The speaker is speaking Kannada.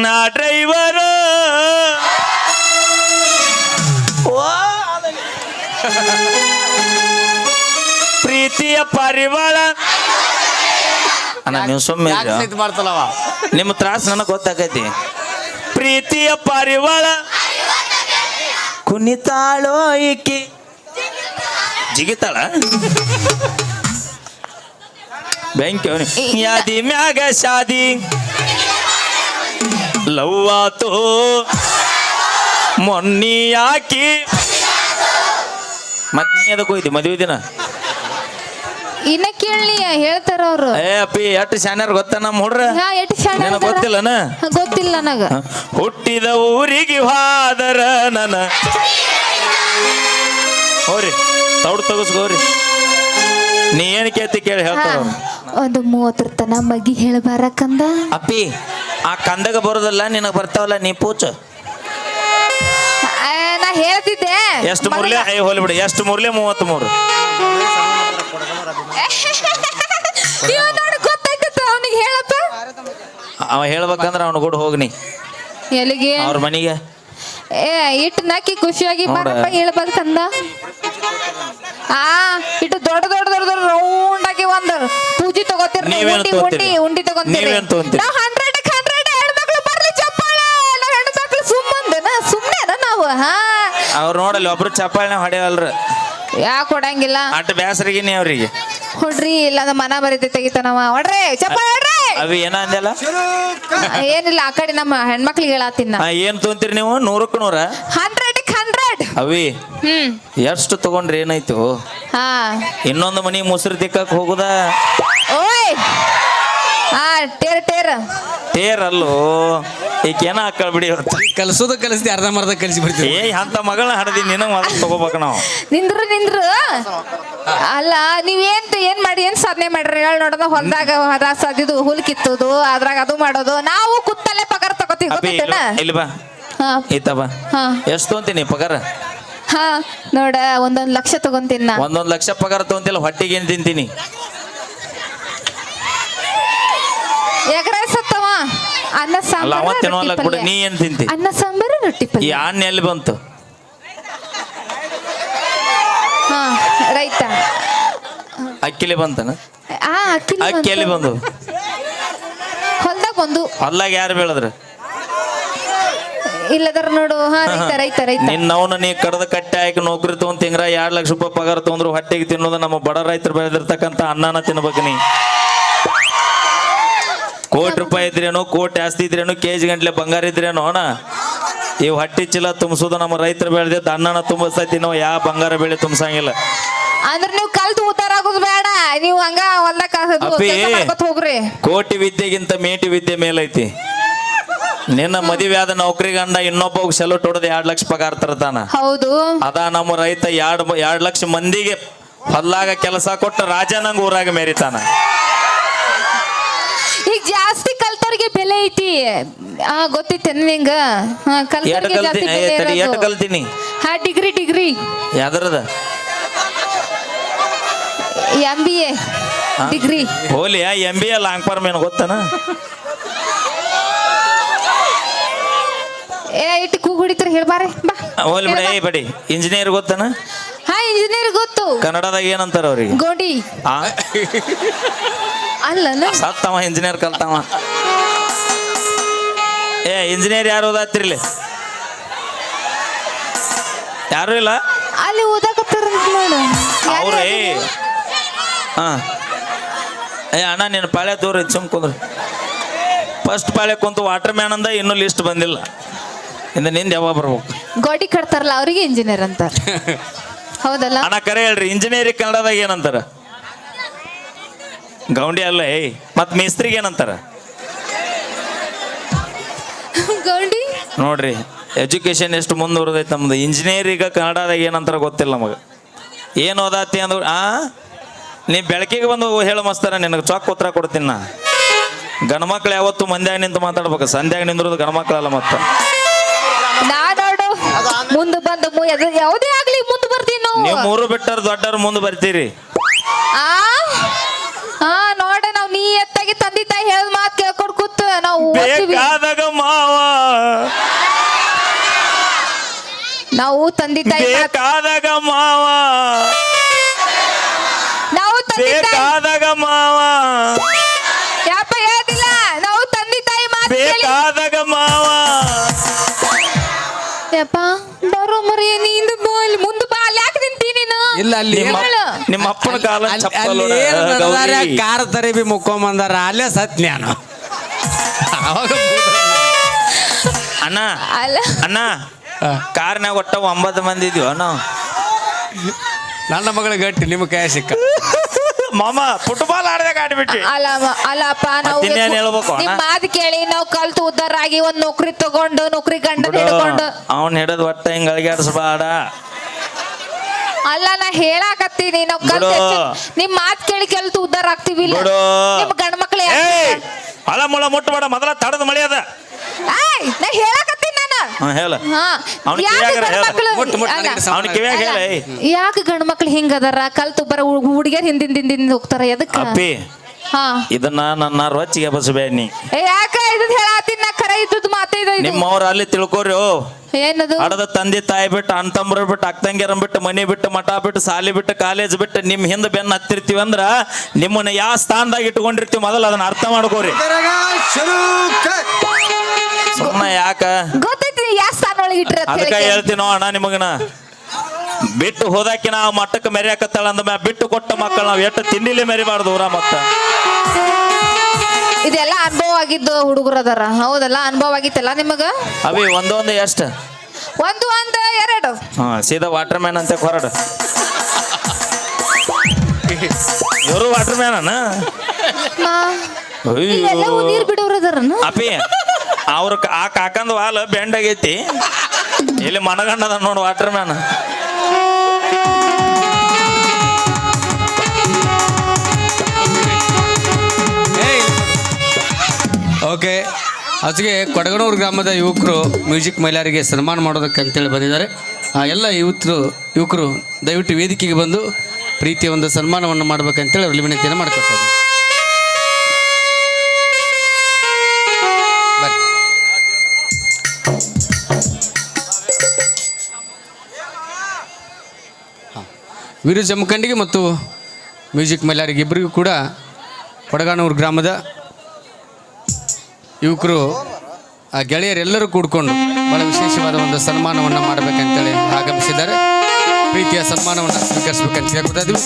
ನಾ ಡ್ರೈವರ್ ಪ್ರೀತಿಯ ಪರಿವಾಳ ಅಣ್ಣ ನೀವು ಸುಮ್ಮನೆ ಮಾಡ್ತಲ್ಲವ ನಿಮ್ಮ ತ್ರಾಸ ನನಗೆ ಗೊತ್ತಾಗೈತಿ ಪ್ರೀತಿಯ ಪರಿವಾಳ ಕುಣಿತಾಳೋ ಈಕಿ ಜಿಗಿತಾಳ ಬೆಂಕಿ ಯಾದಿ ಮ್ಯಾಗ ಶಾದಿ ಲವ್ವಾತು ಮೊನ್ನಿ ಯಾಕಿ ಮತ್ ನೀ ಅದಕ್ಕೆ ಹೋಯ್ತಿ ಮದುವೆ ದಿನ ಇನ್ನ ಕೇಳಿ ಹೇಳ್ತಾರ ಅವ್ರು. ಏ ಅಪ್ಪಿ ಎಷ್ಟು ಶಾನ್ಯಾರ ಗೊತ್ತ ನಮ್ಮ ಹುಡ್ರ ಎಷ್ಟ್ ಶಾಣೆ ನನಗೆ ಅದಾರ? ಗೊತ್ತಿಲ್ಲನ ಗೊತ್ತಿಲ್ಲ ನನಗ. ಹುಟ್ಟಿದ ಊರಿಗೆ ಹಾದರ ನನ ಹೋರಿ ತೌಡ್ ತಗಸ್ಕೋರಿ ನೀ ಏನ್ ಕೇಳ್ತಿ ಕೇಳಿ ಹೇಳ್ತಾರ ಅವ್ರು. ಒಂದು 30 ತನ ಮಗಿ ಹೇಳಬಾರಕಂದ. ಅಪ್ಪಿ ಆ ಕಂದಗ ಬರೋದಲ್ಲ ನಿನಗೆ ಬರ್ತಾವಲ್ಲ ನೀ ಪೂಚ ನಾ ಹೇಳ್ತಿದ್ದೆ ಎಷ್ಟು ಮುರ್ಲೆ ಹೋಲಿ ಬಿಡಿ ಎಷ್ಟು ಮುರ್ಲೆ 33 ಗೊತ್ತಾಯ್ತ ಅವನಿಗೆ ಹೇಳಪ್ಪ. ಅವ ಹೇಳ್ಬೇಕಂದ್ರ ಅವ್ನ ಕೂಡ ಹೋಗ್ನಿ ಎಲ್ಲಿಗೆ ಅವ್ರ ಮನೆಗೆ ಇಟ್ಟು ನಾಕಿ ಖುಷಿಯಾಗಿ ಬಾರಪ್ಪ ಹೇಳ್ಬೇಕಂದ. ಇಟ್ಟು ದೊಡ್ಡ ದೊಡ್ಡ ದೊಡ್ಡ ದೊಡ್ಡ ರೌಂಡ್ ಆಗಿ ಒಂದ್ ಪೂಜಿ ತಗೋತೀರಿ ನೀವೇನ್ ಉಂಡಿ ತಗೋತೀರಿ? ಉಂಡಿ ತಗೊಂತೀರಿ. ನೀವೇನ್ ತಗೊಂತೀರಿ? ನಾವು 100 ಹೆಣ್ಮಕ್ಳು ಬರ್ಲಿ ಚಪ್ಪಾಳೆ. ನಾವು ಹೆಣ್ಮಕ್ಳು ಸುಮ್ಮನೆ ನಾವು ಅವ್ರು ನೋಡಲ್ಲ ಒಬ್ರು ಚಪ್ಪಾಳೆ ಹೊಡೆಯಲ್ರ ಯಾಕೆ ಕೊಡಂಗಿಲ್ಲ ಅಟ್ ಬ್ಯಾಸರಿಗಿನಿ ಅವ್ರಿಗೆ ಹೊಡ್ರಿ ಇಲ್ಲ ಮನ ಬರೀತೆ ತೆಗಿತಾನವ ಹೊಡ್ರಿ ಚಪ್ಪಾಳೆ ಹೊಡ್ರಿ. ಅವಿ ಏನ ಅಂದಲ್ಲ ಏನಿಲ್ಲ ಆ ಕಡೆ ನಮ್ಮ ಹೆಣ್ಮಕ್ಳಿಗೆ ಹೇಳತ್ತಿನ ಏನ್ ತೊಂತೀರಿ ನೀವು 100ಕ್ಕೆ 100 100 ಅವಿ ಎಷ್ಟು ತಗೊಂಡ್ರಿ ಏನಾಯ್ತು ಹಾ ಇನ್ನೊಂದು ಮನಿ ಮೊಸರು ತಿಕ್ಕಕ್ ಹೋಗುದ ಓಯ್ ಟೇರ್ ಟೇರ್ ತೇರಲ್ಲೋ ಈಗೇನ ಹಾಕಳ್ ಬಿಡಿ ಕಲ್ಸೋದ ಕಲಿಸ್ತಿ ಅರ್ಧಂಬರ್ಧ ಕಲಿಸಿ ಬಿಡ್ತೀವಿ. ಏ ಅಂತ ಮಗಳನ್ನ ಹಡದಿ ನಿನ್ನ ಮೊದಲು ತಗೋಬೇಕು ನಾವು ನಿಂದ್ರು ಅಲ್ಲ ಏನ್ ಮಾಡಿ ಏನ್ ಸಾಧನೆ ಮಾಡ್ರಿ ಹೇಳಿ ನೋಡೋದ ಹೊಲ್ದಾಗ ಸದಿದು ಹುಲ್ ಕಿತ್ತುದು ಅದ್ರಾಗ ಅದು ಮಾಡೋದು ನಾವು ಕುತ್ತಲ್ಲೇ ಪಗಾರ ತಗೋತೀವಿ ಅಪ್ಪಿ ಗೊತ್ತೈತೇನ? ಇಲ್ಲಿ ಬಾ ಹಾ ಈತ ಬಾ ಹಾ ಎಷ್ಟು ತೊಗೊಂತೀನಿ ಪಗಾರ ಹಾ ನೋಡ 1 ಲಕ್ಷ ತಗೊಂತೀನಿ ನಾ. 1 ಲಕ್ಷ ಪಗಾರ ತೊಗೊಂತಿಲ್ಲ ಹೊಟ್ಟಿಗೆ ಏನ್ ತಿಂತೀನಿ ಎಗರೇ ಸತ್ತವ ಅನ್ನ ಅಲ್ಲ ಅವ ಸಾಂಬಾರು ತಿನ್ನೋಲ್ಲ ರೊಟ್ಟಿ ಕೂಡ ಪಲ್ಯ. ನೀ ಏನ್ ತಿಂತಿ ಅನ್ನ ಸಾಂಬಾರು ರೊಟ್ಟಿ ಈ ಪಲ್ಯ. ಅನ್ನ ಎಲ್ಲಿ ಬಂತು ಹಾ ರೈತ ಅಕ್ಕಿಲಿ ಬಂತನ ಅಕ್ಕಿ ಅಕ್ಕಿ ಎಲ್ಲಿ ಬಂದು ಹೊಲ್ದಾಗ ಬಂದು ಹೊಲ್ದಾಗ ಯಾರು ಬೆಳೆದ್ರು ಇಲ್ಲದರ ನೋಡು ಹಾ ರೈತ ರೈತ ರೈತ ನಿನ್ನವನ್ನ ನೀ ಕಡದ ಕಟ್ಟೆ ಹಾಕಿ ನೌಕರಿ ತಗೊಂಡ್ ತಿಂಗ್ರ 2 ಲಕ್ಷ ರೂಪಾಯಿ ಪಗಾರ ತಗೊಂಡ್ರು ಹೊಟ್ಟೆಗೆ ತಿನ್ನೋದು ನಮ್ಮ ಬಡ ರೈತರು ಬೆಳೆದಿರ್ತಕ್ಕಂಥ ಅನ್ನನ ತಿನ್ಬೇಕು ನೀ ಕೋಟಿ ರೂಪಾಯಿ ಇದ್ರೇನು ಕೋಟಿ ಆಸ್ತಿ ಇದ್ರೇನು ಕೆಜಿ ಗಂಟ್ಲೆ ಬಂಗಾರ ಇದ್ರೇನು ಅಣ್ಣ ಇವು ಹಟ್ಟಿ ಚೀಲ ತುಂಬಿಸೋದು ನಮ್ಮ ರೈತರು ಬೆಳೆದಿದ್ದ ಅನ್ನನ ತುಂಬಿಸ್ತೈತಿ ನಾವು ಯಾವ ಬಂಗಾರ ಬೆಳೆ ತುಂಬಿಸಂಗಿಲ್ಲ ಅಂದ್ರೆ ನೀವು ಕಲ್ತು ಉದ್ದಾರ ಆಗೋದು ಬೇಡ ನೀವು ಹಂಗ ಹೊಲ್ದಾಗ ಅಪ್ಪಿ ಹೋಗ್ರಿ. ಕೋಟಿ ವಿದ್ಯೆಗಿಂತ ಮೇಟಿ ವಿದ್ಯೆ ಮೇಲೈತಿ ನಿನ್ನ ಮದುವೆ ಆದ ನೌಕರಿ ಗಂಡ ಇನ್ನೊಬ್ಬ ಸೆಲ್ಯೂಟ್ ಹೊಡೆದು 2 ಲಕ್ಷ ಪಗಾರ ತರ್ತಾನ ಹೌದು ಅದ ನಮ್ಮ ರೈತ 2 ಲಕ್ಷ ಮಂದಿಗೆ ಹೊಲ್ಲಾಗ ಕೆಲಸ ಕೊಟ್ಟ ರಾಜನಂಗ ಊರಾಗ ಮೆರಿತಾನ ಈಗ ಜಾಸ್ತಿ ಕಲ್ತವ್ರಿಗೆ ಬೆಲೆ ಐತಿ ಗೊತ್ತಿತ್ತೇನ್ ನಿಂಗ ಕಲ್ತವ್ರಿಗೆ ಜಾಸ್ತಿ ಬೆಲೆ ಎಟ್ ಇರೋದು. ಕಲ್ತೀನಿ ಹಾ ಡಿಗ್ರಿ ಯಾವ್ದ್ರದ MBA ಡಿಗ್ರಿ ಹೋಲಿ MBA ಲಾಂಗ್ ಫಾರ್ಮ್ ಏನು ಗೊತ್ತನ ಇಟ್ಟು ಕೂಗ್ ಹೊಡಿತಾರೆ ಹೇಳ್ಬಾರೆ ಬಾ ಹೋಲಿ ಬಿಡ ಏ ಬಡಿ ಇಂಜಿನಿಯರ್ ಗೊತ್ತನ ಹಾ ಇಂಜಿನಿಯರ್ ಗೊತ್ತು ಕನ್ನಡದಾಗ ಏನಂತಾರ ಅವ್ರಿಗೆ ಗೋಡಿ ಅಲ್ಲನ ಸತ್ತವ ಇಂಜಿನಿಯರ್ ಕಲ್ತಾವ ಏ ಇಂಜಿನಿಯರ್ ಯಾರು ಓದಾತಿರ್ಲಿ ಯಾರು ಇಲ್ಲ ಅಲ್ಲಿ ಓದಾಕತ್ತಾರ ನೋಡು ಅವ್ರೇ ಹಾ ಏ ಅಣ್ಣ ನಿನ್ನ ಪಾಳ್ಯ ದೂರ ಸುಮ್ ಕುಂದ್ರಿ ಫಸ್ಟ್ ಪಾಳ್ಯ ಕುಂತು ವಾಟರ್ ಮ್ಯಾನ್ ಅಂದ ಇನ್ನೂ ಲಿಸ್ಟ್ ಬಂದಿಲ್ಲ ಇನ್ನು ನಿಂದ ಯಾವಾಗ ಬರ್ಬೇಕು ಗೋಡಿ ಕಟ್ತಾರಲ್ಲ ಅವ್ರಿಗೆ ಇಂಜಿನಿಯರ್ ಅಂತಾರ ಹೌದಲ್ಲ ಅಣ್ಣ ಕರೆ ಹೇಳ್ರಿ ಇಂಜಿನಿಯರಿಂಗ್ ಕನ್ನಡದಾಗ ಏನಂತಾರ ಗೌಂಡಿ ಅಲ್ಲ ಏಯ್ ಮತ್ ಮೇಸ್ತ್ರಿಗೆ ಏನಂತಾರ ಗೌಂಡಿ ನೋಡ್ರಿ ಎಜುಕೇಶನ್ ಎಷ್ಟು ಮುಂದುವರೆದೈತೆ ನಮ್ದು ಇಂಜಿನಿಯರಿಂಗ್ ಕನ್ನಡದಾಗ ಏನಂತಾರ ಗೊತ್ತಿಲ್ಲ ನಮಗೆ ಏನು ಓದಾತಿ ಅಂದ್ರು ನೀ ಬೆಳಕಿಗೆ ಬಂದು ಹೇಳು ಮಸ್ತಾರ ನಿನಗೆ ಚೊಕ್ಕ ಉತ್ತರ ಕೊಡ್ತೀನಿ ನಾ ಗಂಡ್ಮಕ್ಳು ಯಾವತ್ತು ಮಂದ್ಯಾಗ ನಿಂತು ಮಾತಾಡ್ಬೇಕು ಸಂಧ್ಯಾಗ ನಿಂದ್ರದು ಗಂಡ್ಮಕ್ಳಲ್ಲ ಮತ್ತ ನಾ ನೋಡು ಮುಂದೆ ಬಂದು ಯಾವುದೇ ಆಗ್ಲಿ ಮುಂದೆ ಬರ್ತೀವಿ ನಾವು ನೀವು 3 ಬಿಟ್ಟರು ದೊಡ್ಡವ್ರು ಮುಂದೆ ಬರ್ತೀರಿ ನೋಡ ನಾವ್ ನೀ ಎತ್ತಾಗಿ ತಂದೆ ತಾಯಿ ಹೇಳ ಮಾತು ಕೇಳ್ಕೊಂಡು ಕೂತ್ ನಾವು ಬೇಕಾದ ತಂದೆ ತಾಯಿ ಬೇಕಾದಾಗ ಮಾವ ನಾವು ತಂದೆ ತಾಯಿ ಬೇಕಾದಾಗ ಮಾವ ಯಪ್ಪ ಹೇಳ್ತಿಲ್ಲ ನಾವು ತಂದೆ ತಾಯಿ ಮಾತು ಕೇಳಿ ಬೇಕಾದಾಗ ಮಾವ ಯಪ್ಪ ಬರೋ ಮರಿ ನೀಂದು ಬಾಲ್ ಮುಂದೆ ಬಾಲ್ ಯಾಕೆ ನಿಂತಿ ನೀನು ಇಲ್ಲ ಅಲ್ಲಿ ನಿಮ್ಮ ಅಪ್ಪನ ಕಾಲ ಚಪ್ಪಲ್ ಅಲ್ಲಿ ನೋಡ, ಏನು ನಡೆದಾರೆ, ಗೌರಿ. ಕಾರ ತರಿಬಿ ಮುಕ್ಕೊಂಬಂದಾರ ಅಲ್ಲೇ ಸತ್ ನಾನು ಅವಾಗ ಅಣ್ಣ ಅಲ್ಲ ಅಣ್ಣ ಕಾರ್ನಾಗ ಒಟ್ಟ 9 ಮಂದಿ ಇದೀವ ನಾವು ನನ್ನ ಮಗಳ ಗಟ್ಟಿ ನಿಮ್ಮ ಕೈ ಸಿಕ್ಕ ಮಾಮ ಫುಟ್ಬಾಲ್ ಆಡ್ದಾಗ ಆಡ್ಬಿಟ್ಟಿ ಅಲ್ಲಪ್ಪ ನಾವು ಮತ್ತಿನ್ನೇನ್ ಹೇಳ್ಬೇಕು ಅಣ್ಣ? ನಿಮ್ ಮಾತು ಕೇಳಿ ನಾವು ಕಲ್ತು ಉದ್ದಾರ ಆಗಿ ಒಂದ್ ನೌಕರಿ ತಗೊಂಡು ನೌಕರಿ ಗಂಡನ ಹಿಡ್ಕೊಂಡು ಅವನ್ ಹಿಡದ್ ಒಟ್ಟ ಹಿಂಗ್ ಅಳಿಗಾಡ್ಸ್ಬೇಡ ಅಲ್ಲ ನಾ ಹೇಳಾಕತ್ತೀನಿ ನಾವ್ ಕಲ್ತು ಬಿಡು. ನಿಮ್ ಮಾತ್ ಕೇಳಿ ಕಲ್ತು ಉದ್ದಾರ ಆಗ್ತೀವಿ ಇಲ್ಲ ಬಿಡು. ನಿಮ್ ಗಂಡ ಮಕ್ಳು ಏಯ್ ಹೊಲ ಮುಳ ಮುಟ್ಟಬೇಡ ಮೊದಲ ತಡದ ಮಳಿ ಅದ ನಾ ಹೇಳಾಕತ್ತೀನಿ ನಾನು ಹೇಳ ಹಾ ಅವ್ನ್ ಯಾಕೆ ಕಿವ್ಯಾಗರ ಗಂಡ ಹೇಳ. ಮಕ್ಳು ಮುಟ್ಟು ಮುಟ್ಟು ಅಲ್ಲ, ನನಗೆ ಅವ್ನ ಕಿವ್ಯಾಗ ಹೇಳ ಯಾಕೆ ಗಂಡ ಮಕ್ಳು ಹಿಂಗದಾರ ಕಲ್ತು ಬರ ಹುಡುಗಿಯರ್ ಹಿಂದಿಂದ ಹೋಗ್ತಾರ ಎದಕ್ಕ ಅಪ್ಪಿ ಹಾ ಇದನ್ನ ನನ್ನ ರೊಚ್ಚಿಗೆ ಬಸಬೇಡ ನೀ ಯಾಕ ಇದದ್ ಹೇಳಾತೀನಿ ನಾ ಖರ ಇದ್ದದ್ ಮಾತೇ ಇದು ನಿಮ್ಮವ್ರ ಅಲ್ಲಿ ತಿಳ್ಕೊರಿ ಏನದು ಹಡದ ತಂದೆ ತಾಯಿ ಬಿಟ್ಟು ಅಣ್ಣ ತಮ್ಮರ ಬಿಟ್ಟು ಅಕ್ಕಂಗಿಯರ ಬಿಟ್ಟು ಮನೆ ಬಿಟ್ಟು ಮಠ ಬಿಟ್ಟು ಸಾಲಿ ಬಿಟ್ಟು ಕಾಲೇಜ್ ಬಿಟ್ಟು ನಿಮ್ ಹಿಂದ ಬೆನ್ನ ಹತ್ತಿರ್ತೀವಿ ಅಂದ್ರ ನಿಮ್ಮನ್ನ ಯಾವ ಸ್ಥಾನದಾಗ ಇಟ್ಕೊಂಡಿರ್ತೀವಿ ಮೊದಲು ಅದನ್ನ ಅರ್ಥ ಮಾಡ್ಕೋರಿ ಸುಮ್ಮನೆ ಯಾಕ ಗೊತ್ತೈತಿ ಯಾವ ಸ್ಥಾನ ಒಳಗೆ ಇಟ್ರ ಅದಕ್ಕ ಹೇಳ್ತೀನೋ ಅಣ್ಣ ನಿಮಗನ ಬಿಟ್ಟು ಹೋದಾಕಿನ ಆ ಮಟ್ಟಕ್ಕೆ ಮೆರೆಯಾಕತ್ತಾಳ ಅಂದ ಮ್ಯಾ ಬಿಟ್ಟು ಕೊಟ್ಟ ಮಕ್ಕಳು ನಾವ್ ಎಷ್ಟು ತಿಂಡಿಲೇ ಮೆರಿಬಾರ್ದು ಊರ ಮತ್ತ ಇದೆಲ್ಲ ಅನುಭವ ಆಗಿದ್ದು ಹುಡುಗರು ಅದಾರ ಹೌದಲ್ಲ ಅನುಭವ ಆಗಿತ್ತಲ್ಲ ನಿಮಗ ಅವಿ ಒಂದೊಂದು ಎಷ್ಟು ಒಂದು ಎರಡು ಹಾ ಸೀದಾ ವಾಟರ್ ಮ್ಯಾನ್ ಅಂತ ಹೊರಡು ಇವರು ವಾಟರ್ ಮ್ಯಾನ ಎಲ್ಲ ನೀರ್ ಬಿಡೋರು ಅದಾರನ ಅಪಿ ಅವ್ರ ಆ ಕಾಕಂದ ವಾಲ್ ಬೆಂಡ್ ಆಗೈತಿ ಇಲ್ಲಿ ಮನಗಂಡದ ನೋಡು ವಾಟರ್ ಮ್ಯಾನ್ ಓಕೆ ಅದಕ್ಕೆ ಕೊಡಗನೂರು ಗ್ರಾಮದ ಯುವಕರು ಮ್ಯೂಸಿಕ್ ಮಹಿಳೆಯರಿಗೆ ಸನ್ಮಾನ ಮಾಡೋದಕ್ಕೆ ಅಂತೇಳಿ ಬಂದಿದ್ದಾರೆ ಆ ಎಲ್ಲ ಯುವಕರು ದಯವಿಟ್ಟು ವೇದಿಕೆಗೆ ಬಂದು ಪ್ರೀತಿಯ ಒಂದು ಸನ್ಮಾನವನ್ನು ಮಾಡ್ಬೇಕಂತೇಳಿ ಅವ್ರಲ್ಲಿ ವಿನಂತಿಯನ್ನು ಮಾಡ್ಕೊತಾರೆ ವೀರು ಜಮಖಂಡಿಗೆ ಮತ್ತು ಮ್ಯೂಸಿಕ್ ಮಹಿಳೆಯರಿಗೆ ಇಬ್ಬರಿಗೂ ಕೂಡ ಕೊಡಗಾನೂರು ಗ್ರಾಮದ ಯುವಕರು ಆ ಗೆಳೆಯರೆಲ್ಲರೂ ಕೂಡ್ಕೊಂಡು ಬಹಳ ವಿಶೇಷವಾದ ಒಂದು ಸನ್ಮಾನವನ್ನು ಮಾಡಬೇಕಂತೇಳಿ ಆಗಮಿಸಿದ್ದಾರೆ ಪ್ರೀತಿಯ ಸನ್ಮಾನವನ್ನು ಸ್ವೀಕರಿಸಬೇಕಂತ ಹೇಳ್ಕೊತಾ ಇದ್ದೀವಿ